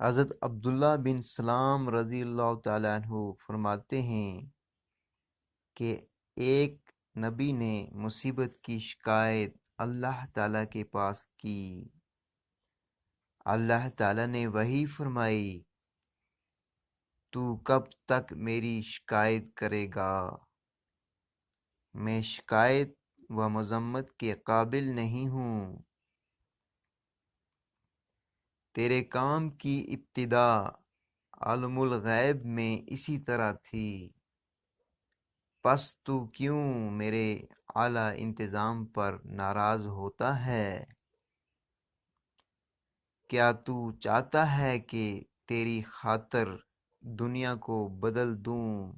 حضرت عبداللہ بن سلام رضی اللہ تعالیٰ عنہ فرماتے ہیں کہ ایک نبی نے مصیبت کی شکایت اللہ تعالیٰ کے پاس کی۔ اللہ تعالیٰ نے وحی فرمائی، تو کب تک میری شکایت کرے گا؟ میں شکایت و مذمت کے قابل نہیں ہوں۔ تیرے کام کی ابتدا عالم الغیب میں اسی طرح تھی، پس تو کیوں میرے اعلیٰ انتظام پر ناراض ہوتا ہے؟ کیا تو چاہتا ہے کہ تیری خاطر دنیا کو بدل دوں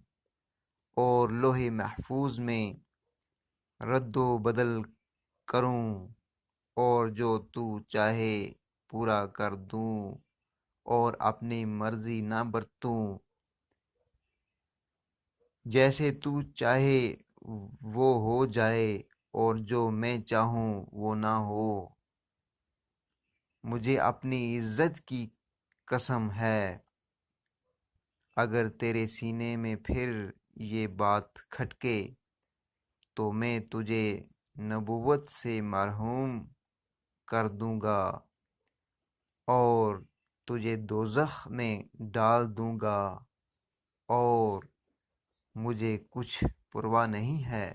اور لوح محفوظ میں رد و بدل کروں اور جو تو چاہے پورا کر دوں اور اپنی مرضی نہ برتوں؟ جیسے تو چاہے وہ ہو جائے اور جو میں چاہوں وہ نہ ہو۔ مجھے اپنی عزت کی قسم ہے، اگر تیرے سینے میں پھر یہ بات کھٹکے تو میں تجھے نبوت سے محروم کر دوں گا اور تجھے دوزخ میں ڈال دوں گا، اور مجھے کچھ پرواہ نہیں ہے۔